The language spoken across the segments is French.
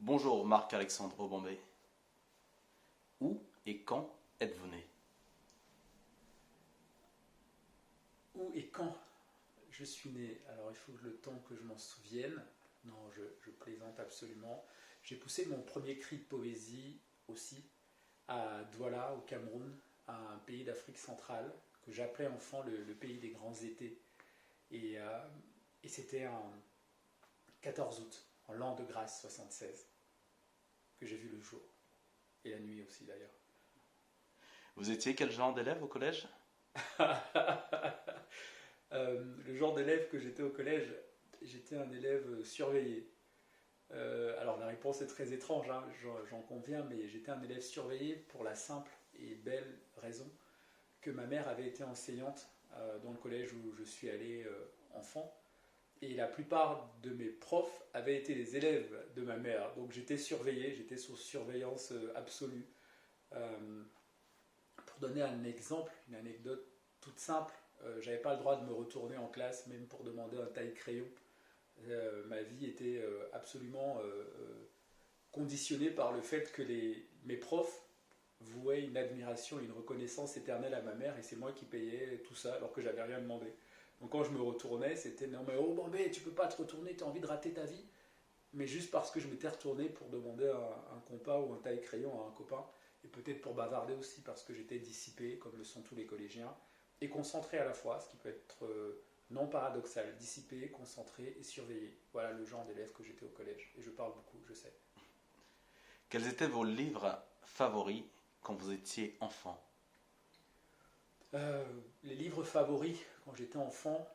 Bonjour Marc-Alexandre Bombay. Où et quand êtes-vous né? Où et quand je suis né? Alors il faut le temps que je m'en souvienne. Non, je plaisante absolument. J'ai poussé mon premier cri de poésie aussi à Douala, au Cameroun, un pays d'Afrique centrale que j'appelais enfant le pays des grands étés. Et, euh, et c'était un 14 août, en l'an de grâce 76, que j'ai vu le jour. Et la nuit aussi d'ailleurs. Vous étiez quel genre d'élève au collège? Le genre d'élève que j'étais au collège, j'étais un élève surveillé. Alors la réponse est très étrange, hein, j'en conviens, mais j'étais un élève surveillé pour la simple et belle raison que ma mère avait été enseignante dans le collège où je suis allé enfant. Et la plupart de mes profs avaient été les élèves de ma mère. Donc j'étais surveillé, j'étais sous surveillance absolue. Euh, pour donner un exemple, une anecdote toute simple, j'avais pas le droit de me retourner en classe, même pour demander un taille-crayon. Ma vie était absolument conditionnée par le fait que mes profs vouaient une admiration et une reconnaissance éternelle à ma mère et c'est moi qui payais tout ça alors que j'avais rien demandé. Donc quand je me retournais, c'était non mais oh Bambé, tu peux pas te retourner, tu as envie de rater ta vie. Mais juste parce que je m'étais retourné pour demander un compas ou un taille-crayon à un copain, et peut-être pour bavarder aussi parce que j'étais dissipé, comme le sont tous les collégiens, et concentré à la fois, ce qui peut être non paradoxal, dissipé, concentré et surveillé. Voilà le genre d'élève que j'étais au collège, et je parle beaucoup, je sais. Quels étaient vos livres favoris quand vous étiez enfant? Les livres favoris quand j'étais enfant,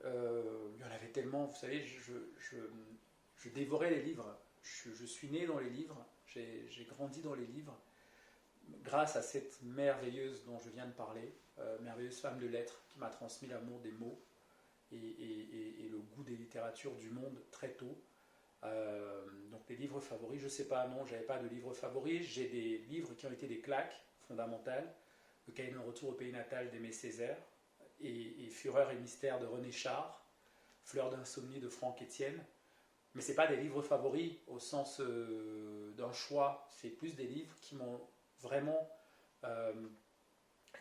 il y en avait tellement, vous savez, je dévorais les livres. Je suis né dans les livres, j'ai grandi dans les livres, grâce à cette merveilleuse dont je viens de parler, merveilleuse femme de lettres qui m'a transmis l'amour des mots et le goût des littératures du monde très tôt. Donc les livres favoris, je sais pas, non, j'avais pas de livres favoris, j'ai des livres qui ont été des claques fondamentales, le cahier d'un retour au pays natal d'Aimé Césaire, et Fureur et mystère de René Char, Fleur d'insomnie de Franck Etienne. Mais c'est pas des livres favoris au sens d'un choix, c'est plus des livres qui m'ont vraiment euh,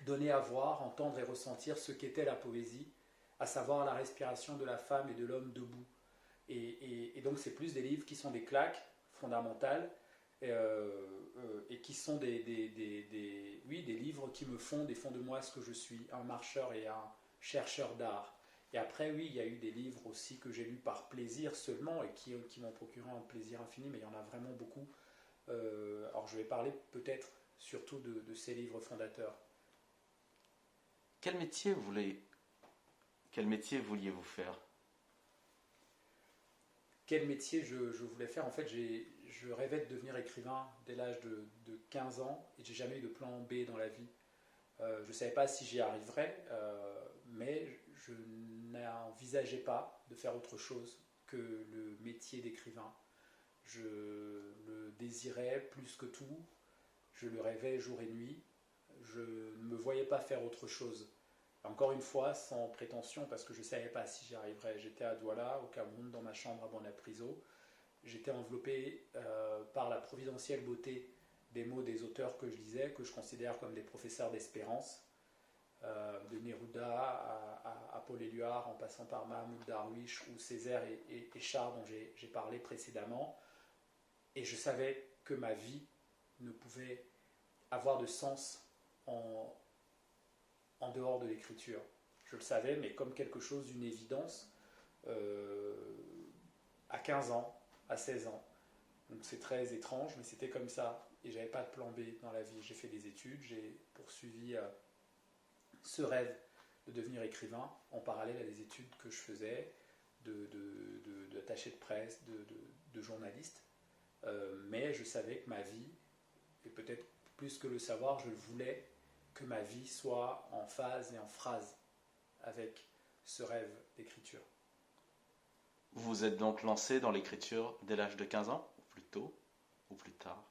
donné à voir, entendre et ressentir ce qu'était la poésie, à savoir la respiration de la femme et de l'homme debout. Et donc c'est plus des livres qui sont des claques fondamentales et qui sont oui, des livres qui me font, des fonds de moi ce que je suis, un marcheur et un chercheur d'art. Et après, oui, il y a eu des livres aussi que j'ai lus par plaisir seulement et qui m'ont procuré un plaisir infini, mais il y en a vraiment beaucoup. Alors je vais parler peut-être surtout de ces livres fondateurs. Quel métier quel métier vouliez-vous faire? Quel métier je voulais faire? En fait, je rêvais de devenir écrivain dès l'âge de 15 ans et j'ai jamais eu de plan B dans la vie. Je ne savais pas si j'y arriverais, mais je n'envisageais pas de faire autre chose que le métier d'écrivain. Je le désirais plus que tout, je le rêvais jour et nuit, je ne me voyais pas faire autre chose. Encore une fois, sans prétention, parce que je ne savais pas si j'y arriverais. J'étais à Douala, au Cameroun, dans ma chambre à Bonapriso. J'étais enveloppé par la providentielle beauté des mots des auteurs que je lisais, que je considère comme des professeurs d'espérance, de Neruda à Paul Éluard, en passant par Mahmoud Darwish ou Césaire et Char, dont j'ai parlé précédemment. Et je savais que ma vie ne pouvait avoir de sens en dehors de l'écriture. Je le savais, mais comme quelque chose d'une évidence, euh, à 15 ans, à 16 ans. Donc c'est très étrange, mais c'était comme ça. Et j'avais pas de plan B dans la vie. J'ai fait des études, j'ai poursuivi ce rêve de devenir écrivain en parallèle à des études que je faisais d'attaché de presse, de journaliste. Mais je savais que ma vie, et peut-être plus que le savoir, je voulais que ma vie soit en phase et en phrase avec ce rêve d'écriture. Vous vous êtes donc lancé dans l'écriture dès l'âge de 15 ans, ou plus tôt, ou plus tard?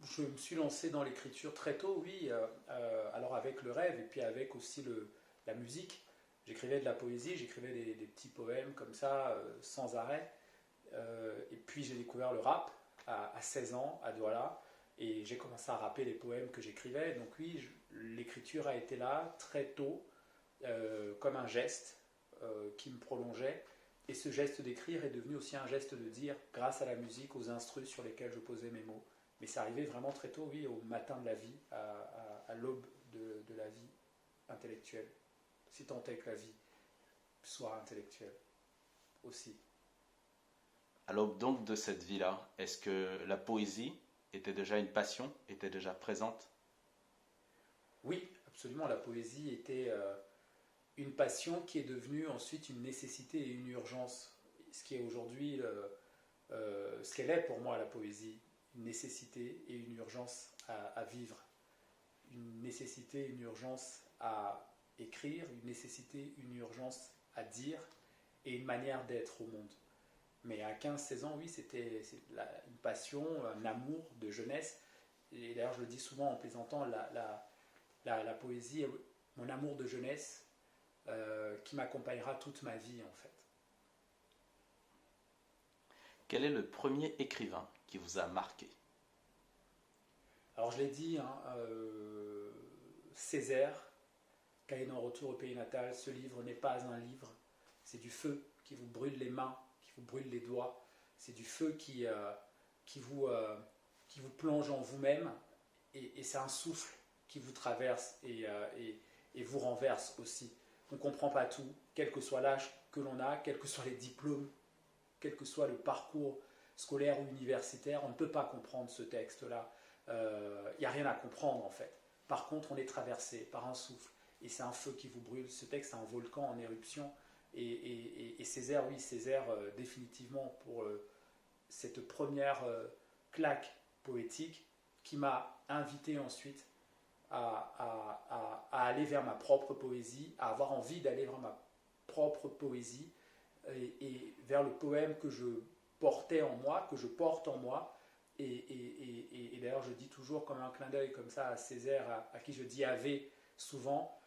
Je me suis lancé dans l'écriture très tôt, oui, alors avec le rêve et puis avec aussi la musique. J'écrivais de la poésie, j'écrivais des petits poèmes comme ça, sans arrêt. Et puis j'ai découvert le rap à 16 ans, à Douala, et j'ai commencé à rapper les poèmes que j'écrivais. Donc oui, l'écriture a été là très tôt, comme un geste qui me prolongeait. Et ce geste d'écrire est devenu aussi un geste de dire, grâce à la musique, aux instrus sur lesquels je posais mes mots. Mais ça arrivait vraiment très tôt, oui, au matin de la vie, à l'aube de la vie intellectuelle. Si tant est que la vie soit intellectuelle aussi. À l'aube donc de cette vie-là, est-ce que la poésie était déjà une passion, était déjà présente? Oui, absolument, la poésie était une passion qui est devenue ensuite une nécessité et une urgence. Ce qui est aujourd'hui, ce qu'elle est pour moi, la poésie, une nécessité et une urgence à vivre. Une nécessité, une urgence à écrire, une nécessité, une urgence à dire et une manière d'être au monde. Mais à 15-16 ans, oui, c'était une passion, un amour de jeunesse. Et d'ailleurs, je le dis souvent en plaisantant, la poésie est mon amour de jeunesse qui m'accompagnera toute ma vie, en fait. Quel est le premier écrivain qui vous a marqué? Alors, je l'ai dit, hein, Césaire, Cahiers d'un retour au pays natal, ce livre n'est pas un livre, c'est du feu qui vous brûle les mains, qui vous brûle les doigts, c'est du feu qui vous plonge en vous-même, et c'est un souffle qui vous traverse et vous renverse aussi. On ne comprend pas tout, quel que soit l'âge que l'on a, quels que soient les diplômes, quel que soit le parcours scolaire ou universitaire, on ne peut pas comprendre ce texte-là. Il n'y a rien à comprendre en fait. Par contre, on est traversé par un souffle et c'est un feu qui vous brûle. Ce texte, c'est un volcan en éruption. Et Césaire, oui, Césaire, définitivement, pour cette première claque poétique qui m'a invité ensuite à aller vers ma propre poésie, à avoir envie d'aller vers ma propre poésie et vers le poème que je portais en moi, que je porte en moi. Et d'ailleurs, je dis toujours comme un clin d'œil comme ça à Césaire, à qui je dis Ave souvent.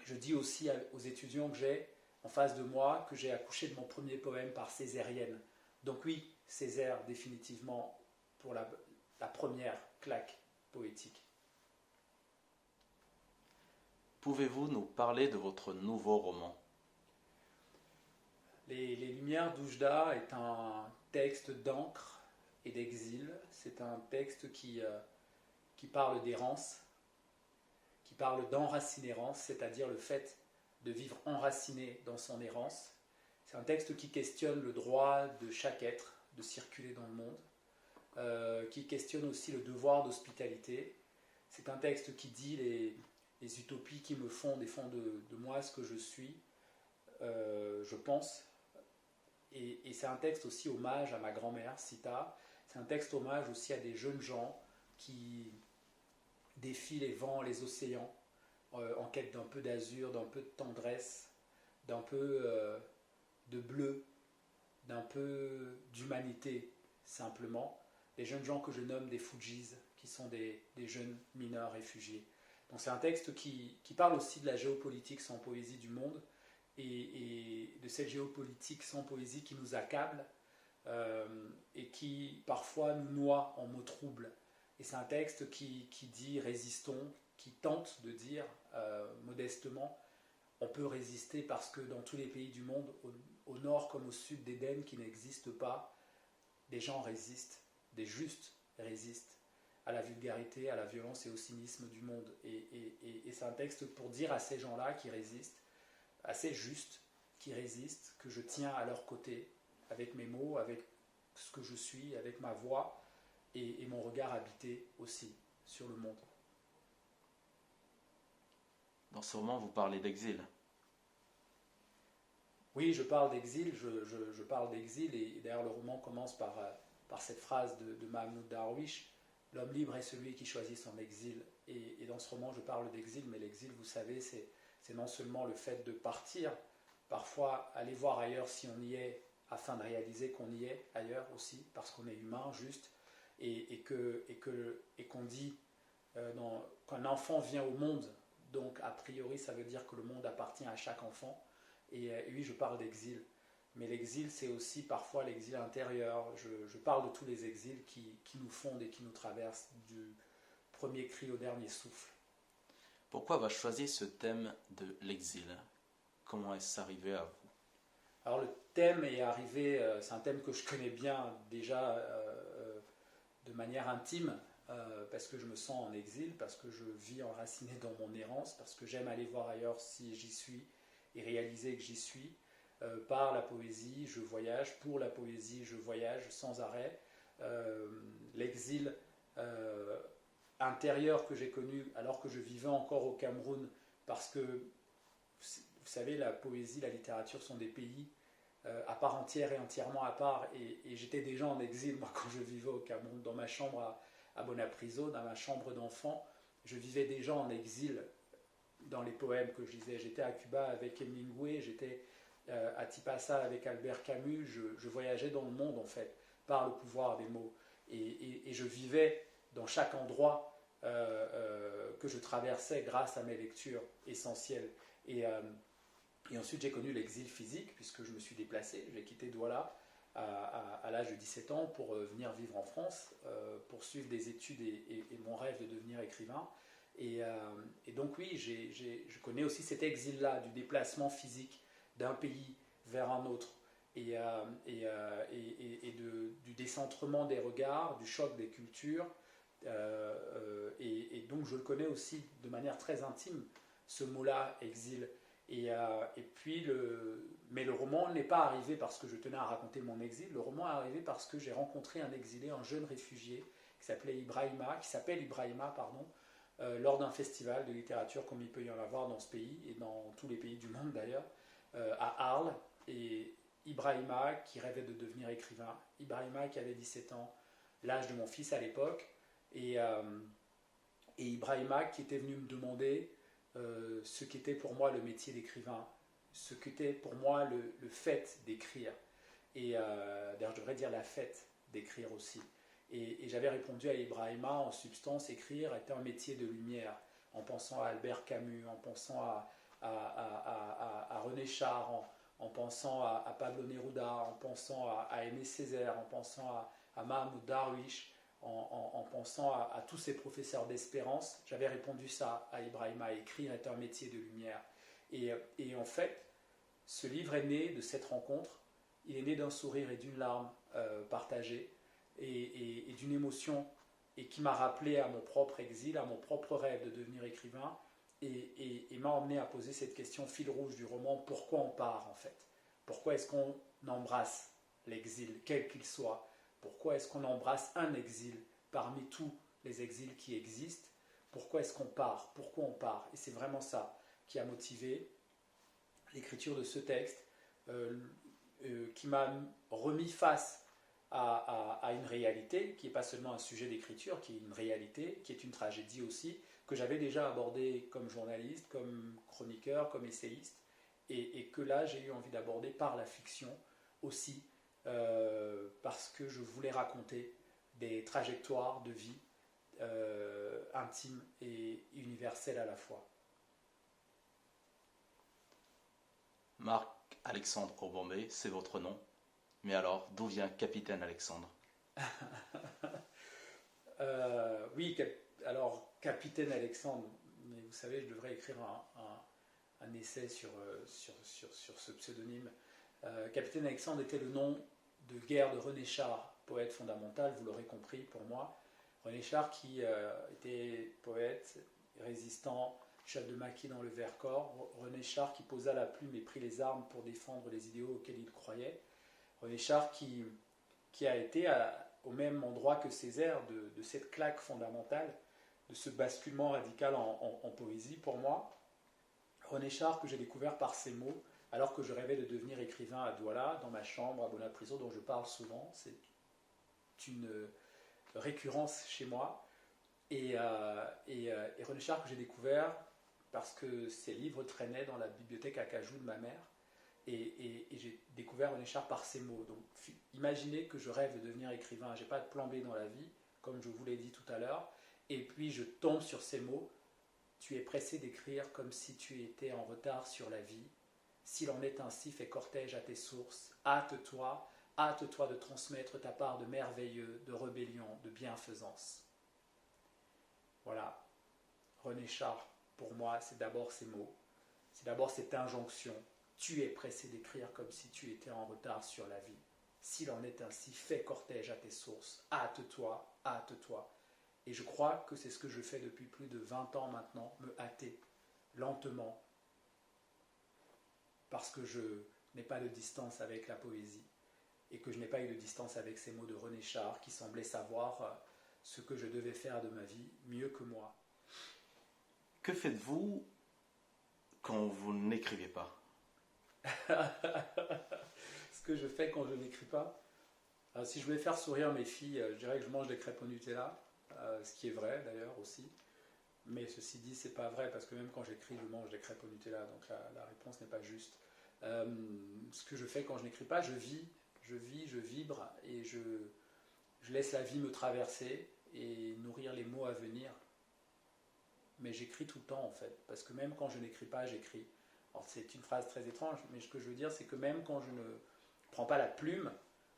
Je dis aussi aux étudiants que j'ai en face de moi que j'ai accouché de mon premier poème par césarienne. Donc oui, Césaire, définitivement, pour la première claque poétique. Pouvez-vous nous parler de votre nouveau roman? Les Lumières d'Oujda est un texte d'encre et d'exil. C'est un texte qui parle d'errance, qui parle d'enracinérance, c'est-à-dire le fait de vivre enraciné dans son errance. C'est un texte qui questionne le droit de chaque être de circuler dans le monde, qui questionne aussi le devoir d'hospitalité. C'est un texte qui dit les utopies qui me font de moi ce que je suis, je pense. Et c'est un texte aussi hommage à ma grand-mère, Sita. C'est un texte hommage aussi à des jeunes gens qui défient les vents, les océans, en quête d'un peu d'azur, d'un peu de tendresse, d'un peu de bleu, d'un peu d'humanité, simplement. Les jeunes gens que je nomme des Fujis, qui sont des jeunes mineurs réfugiés. Donc c'est un texte qui parle aussi de la géopolitique sans poésie du monde, et de cette géopolitique sans poésie qui nous accable et qui parfois nous noie en mots troubles. Et c'est un texte qui dit résistons, qui tente de dire modestement on peut résister parce que dans tous les pays du monde, au nord comme au sud d'Éden qui n'existent pas, des gens résistent, des justes résistent à la vulgarité, à la violence et au cynisme du monde. Et c'est un texte pour dire à ces gens-là qui résistent, assez justes, qui résistent, que je tiens à leur côté, avec mes mots, avec ce que je suis, avec ma voix, et mon regard habité aussi sur le monde. Dans ce roman, vous parlez d'exil. Oui, je parle d'exil, je parle d'exil, et d'ailleurs le roman commence par cette phrase de Mahmoud Darwish, « L'homme libre est celui qui choisit son exil ». Et dans ce roman, je parle d'exil, mais l'exil, vous savez, c'est non seulement le fait de partir, parfois aller voir ailleurs si on y est, afin de réaliser qu'on y est ailleurs aussi, parce qu'on est humain, juste, et qu'on dit qu'un enfant vient au monde Donc, a priori, ça veut dire que le monde appartient à chaque enfant. Et oui, je parle d'exil. Mais l'exil, c'est aussi parfois l'exil intérieur. Je parle de tous les exils qui nous fondent et qui nous traversent du premier cri au dernier souffle. Pourquoi avoir choisi ce thème de l'exil? Comment est-ce arrivé à vous? Alors le thème est arrivé, c'est un thème que je connais bien déjà de manière intime, parce que je me sens en exil, parce que je vis enraciné dans mon errance, parce que j'aime aller voir ailleurs si j'y suis et réaliser que j'y suis. Par la poésie, je voyage, pour la poésie, je voyage sans arrêt. L'exil intérieur que j'ai connu alors que je vivais encore au Cameroun, parce que, vous savez, la poésie, la littérature sont des pays à part entière et entièrement à part, et j'étais déjà en exil, moi, quand je vivais au Cameroun, dans ma chambre à Bonapriso, dans ma chambre d'enfant, je vivais déjà en exil dans les poèmes que je lisais. J'étais à Cuba avec Hemingway, j'étais à Tipasa avec Albert Camus, je voyageais dans le monde, en fait, par le pouvoir des mots, et je vivais dans chaque endroit que je traversais grâce à mes lectures essentielles. Et ensuite, j'ai connu l'exil physique, puisque je me suis déplacé. J'ai quitté Douala à l'âge de 17 ans pour venir vivre en France, poursuivre des études et mon rêve de devenir écrivain. Et donc oui, je connais aussi cet exil-là, du déplacement physique d'un pays vers un autre, et du décentrement des regards, du choc des cultures. Et donc je le connais aussi de manière très intime, ce mot-là, exil. Mais le roman n'est pas arrivé parce que je tenais à raconter mon exil. Le roman est arrivé parce que j'ai rencontré un exilé, un jeune réfugié qui s'appelle Ibrahima, pardon, lors d'un festival de littérature comme il peut y en avoir dans ce pays et dans tous les pays du monde d'ailleurs, à Arles. Et Ibrahima qui rêvait de devenir écrivain, Ibrahima qui avait 17 ans, l'âge de mon fils à l'époque, et Ibrahima qui était venu me demander ce qu'était pour moi le métier d'écrivain, ce qu'était pour moi le fait d'écrire, et d'ailleurs je devrais dire la fête d'écrire aussi. Et j'avais répondu à Ibrahima en substance, écrire était un métier de lumière, en pensant à Albert Camus, en pensant à René Char, en pensant à Pablo Neruda, en pensant à Aimé Césaire, en pensant à Mahmoud Darwish, en pensant à tous ces professeurs d'espérance. J'avais répondu ça à Ibrahima: écrire est un métier de lumière. Et en fait, ce livre est né de cette rencontre. Il est né d'un sourire et d'une larme partagée, et d'une émotion, et qui m'a rappelé à mon propre exil, à mon propre rêve de devenir écrivain, et m'a emmené à poser cette question fil rouge du roman: pourquoi on part en fait? Pourquoi est-ce qu'on embrasse l'exil, quel qu'il soit? Pourquoi est-ce qu'on embrasse un exil parmi tous les exils qui existent? Pourquoi est-ce qu'on part? Pourquoi on part? Et c'est vraiment ça qui a motivé l'écriture de ce texte, qui m'a remis face à une réalité qui n'est pas seulement un sujet d'écriture, qui est une réalité, qui est une tragédie aussi, que j'avais déjà abordée comme journaliste, comme chroniqueur, comme essayiste, et que là j'ai eu envie d'aborder par la fiction aussi, parce que je voulais raconter des trajectoires de vie intimes et universelles à la fois. Marc-Alexandre Ourbambé, c'est votre nom. Mais alors, d'où vient Capitaine Alexandre? Oui, alors Capitaine Alexandre, mais vous savez, je devrais écrire un essai sur ce pseudonyme. Capitaine Alexandre était le nom de guerre de René Char, poète fondamental, vous l'aurez compris pour moi. René Char qui était poète, résistant, chef de maquis dans le Vercors. René Char qui posa la plume et prit les armes pour défendre les idéaux auxquels il croyait. René Char qui a été au même endroit que Césaire de cette claque fondamentale, de ce basculement radical en poésie pour moi. René Char que j'ai découvert par ses mots, alors que je rêvais de devenir écrivain à Douala, dans ma chambre à Bonapriso, dont je parle souvent. C'est une récurrence chez moi. Et René Char que j'ai découvert parce que ses livres traînaient dans la bibliothèque à cajou de ma mère. Et j'ai découvert René Char par ses mots. Donc imaginez que je rêve de devenir écrivain. Je n'ai pas de plan B dans la vie, comme je vous l'ai dit tout à l'heure. Et puis je tombe sur ces mots Tu es pressé d'écrire comme si tu étais en retard sur la vie. S'il en est ainsi, fais cortège à tes sources. Hâte-toi de transmettre ta part de merveilleux, de rébellion, de bienfaisance. Voilà. René Char, pour moi, c'est d'abord ces mots. C'est d'abord cette injonction. Tu es pressé d'écrire comme si tu étais en retard sur la vie. S'il en est ainsi, fais cortège à tes sources. Hâte-toi, hâte-toi. Et je crois que c'est ce que je fais depuis plus de 20 ans maintenant, me hâter, lentement, parce que je n'ai pas de distance avec la poésie, et que je n'ai pas eu de distance avec ces mots de René Char, qui semblait savoir ce que je devais faire de ma vie mieux que moi. Que faites-vous quand vous n'écrivez pas? Ce que je fais quand je n'écris pas, si je voulais faire sourire mes filles, je dirais que je mange des crêpes au Nutella, ce qui est vrai d'ailleurs aussi. Mais ceci dit, c'est pas vrai parce que même quand j'écris, je mange des crêpes au Nutella, donc la réponse n'est pas juste. Ce que je fais quand je n'écris pas, je vibre et je laisse la vie me traverser et nourrir les mots à venir. Mais j'écris tout le temps en fait, parce que même quand je n'écris pas, j'écris. Alors c'est une phrase très étrange, mais ce que je veux dire, c'est que même quand je ne prends pas la plume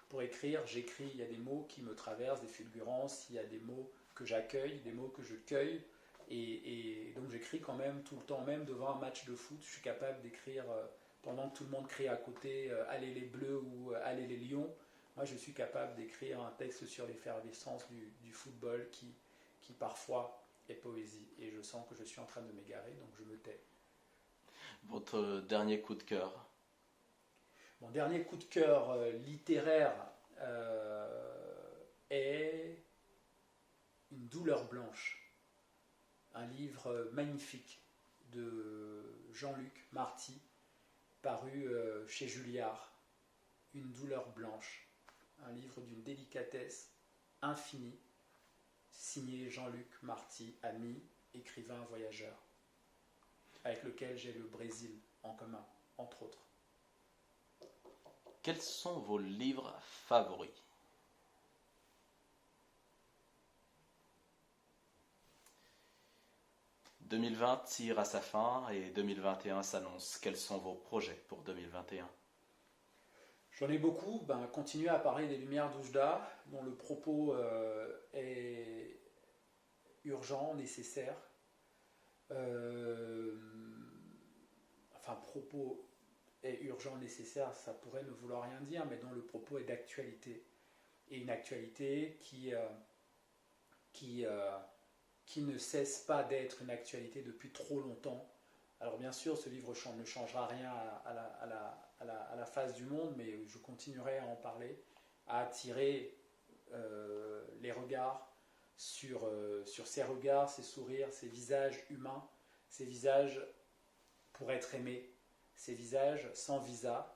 pour écrire, j'écris. Il y a des mots qui me traversent, des fulgurances, il y a des mots que j'accueille, des mots que je cueille. Et donc j'écris quand même tout le temps, même devant un match de foot, je suis capable d'écrire pendant que tout le monde crie à côté allez les Bleus ou allez les Lions. Moi je suis capable d'écrire un texte sur l'effervescence du football qui parfois est poésie. Et je sens que je suis en train de m'égarer, donc je me tais. Votre dernier coup de cœur? Mon dernier coup de cœur littéraire est Une douleur blanche. Un livre magnifique de Jean-Luc Marty, paru chez Julliard. Une douleur blanche. Un livre d'une délicatesse infinie, signé Jean-Luc Marty, ami, écrivain, voyageur, avec lequel j'ai le Brésil en commun, entre autres. Quels sont vos livres favoris? « 2020 tire à sa fin et 2021 s'annonce. Quels sont vos projets pour 2021 ? J'en ai beaucoup. Continuer à parler des Lumières d'Oujda, dont le propos est urgent, nécessaire. Propos est urgent, nécessaire, ça pourrait ne vouloir rien dire, mais dont le propos est d'actualité. Et une actualité qui ne cesse pas d'être une actualité depuis trop longtemps. Alors bien sûr, ce livre ne changera rien à la face du monde, mais je continuerai à en parler, à attirer les regards sur ces regards, ces sourires, ces visages humains, ces visages pour être aimés, ces visages sans visa,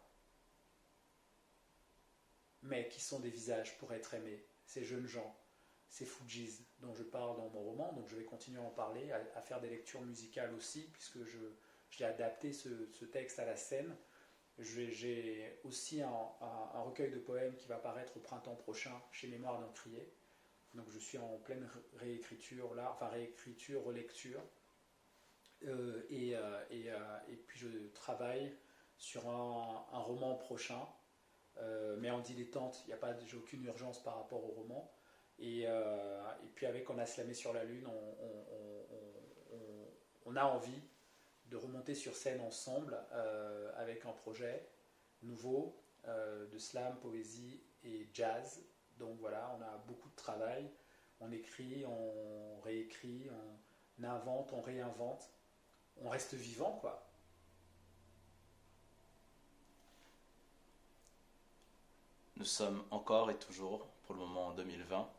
mais qui sont des visages pour être aimés, ces jeunes gens, ces Fujis dont je parle dans mon roman. Donc je vais continuer à en parler, à faire des lectures musicales aussi, puisque j'ai adapté ce texte à la scène. J'ai aussi un recueil de poèmes qui va paraître au printemps prochain chez Mémoire d'un Crier. Donc je suis en pleine réécriture là, réécriture, relecture. Et puis je travaille sur un roman prochain, mais en dilettante. J'ai aucune urgence par rapport au roman. Et puis avec On a slamé sur la lune, on a envie de remonter sur scène ensemble avec un projet nouveau de slam, poésie et jazz. Donc voilà, on a beaucoup de travail. On écrit, on réécrit, on invente, on réinvente. On reste vivant, quoi. Nous sommes encore et toujours, pour le moment en 2020,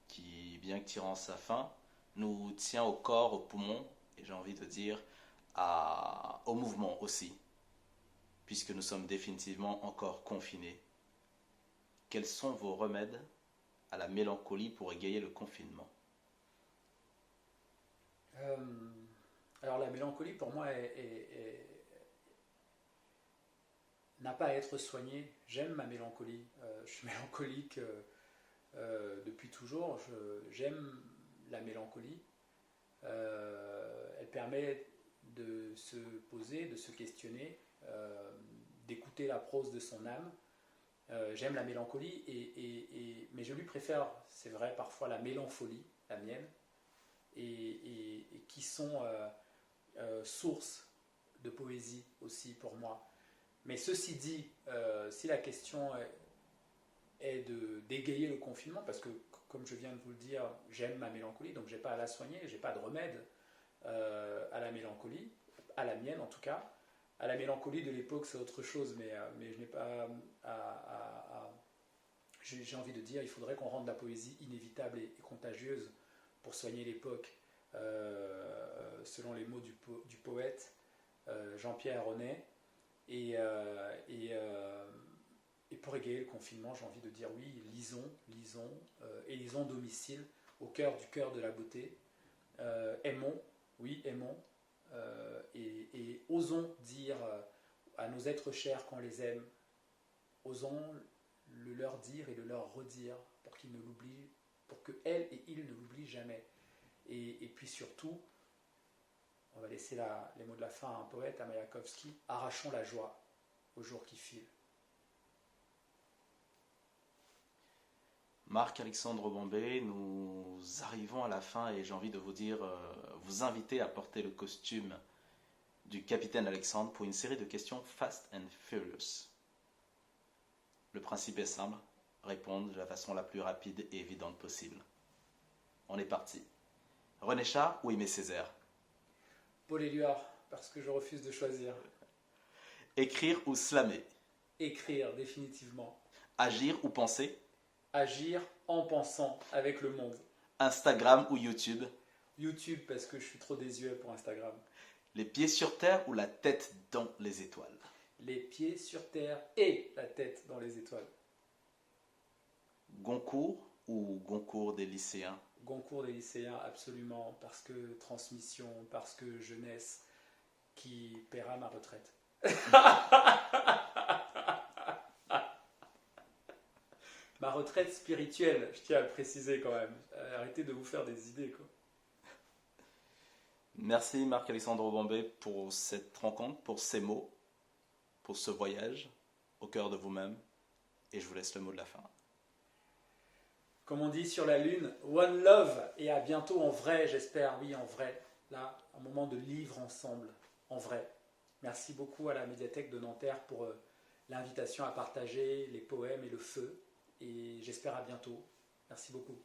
qui, bien que tirant sa fin, nous tient au corps, aux poumons, et j'ai envie de dire au mouvement aussi, puisque nous sommes définitivement encore confinés. Quels sont vos remèdes à la mélancolie pour égayer le confinement ? Alors la mélancolie pour moi n'a pas à être soignée. J'aime ma mélancolie. Je suis mélancolique depuis toujours. J'aime la mélancolie. Elle permet de se poser, de se questionner, d'écouter la prose de son âme. J'aime la mélancolie, mais je lui préfère, c'est vrai, parfois la mélancolie, la mienne, et qui sont source de poésie aussi pour moi. Mais ceci dit, si la question est d'égayer le confinement, parce que comme je viens de vous le dire, j'aime ma mélancolie, donc je n'ai pas à la soigner, je n'ai pas de remède à la mélancolie, à la mienne en tout cas. À la mélancolie de l'époque, c'est autre chose, mais je n'ai pas j'ai envie de dire, il faudrait qu'on rende la poésie inévitable et contagieuse pour soigner l'époque, selon les mots du poète Jean-Pierre Ronet. Et pour égayer le confinement, j'ai envie de dire oui, lisons, et lisons domicile, au cœur du cœur de la beauté. Aimons, oui, aimons, et osons dire à nos êtres chers qu'on les aime, osons le leur dire et le leur redire pour qu'ils ne l'oublient, pour que elles et ils ne l'oublient jamais. Et puis surtout, on va laisser les mots de la fin à un poète, à Mayakovsky, arrachons la joie aux jours qui filent. Marc-Alexandre Bombay, nous arrivons à la fin et j'ai envie de vous dire, vous inviter à porter le costume du capitaine Alexandre pour une série de questions Fast and Furious. Le principe est simple, répondre de la façon la plus rapide et évidente possible. On est parti. René Char ou Aimé Césaire? Paul Éluard, parce que je refuse de choisir. Écrire ou slammer? Écrire, définitivement. Agir ou penser? Agir en pensant avec le monde. Instagram ou YouTube? YouTube, parce que je suis trop désuet pour Instagram. Les pieds sur terre ou la tête dans les étoiles? Les pieds sur terre et la tête dans les étoiles. Goncourt ou Goncourt des lycéens? Goncourt des lycéens, absolument, parce que transmission, parce que jeunesse qui paiera ma retraite. Ma retraite spirituelle, je tiens à le préciser quand même. Arrêtez de vous faire des idées, quoi. Merci Marc-Alexandre Bombay pour cette rencontre, pour ces mots, pour ce voyage au cœur de vous-même. Et je vous laisse le mot de la fin. Comme on dit sur la Lune, one love, et à bientôt en vrai, j'espère, oui, en vrai. Là, un moment de livre ensemble, en vrai. Merci beaucoup à la médiathèque de Nanterre pour l'invitation à partager les poèmes et le feu. Et j'espère à bientôt. Merci beaucoup.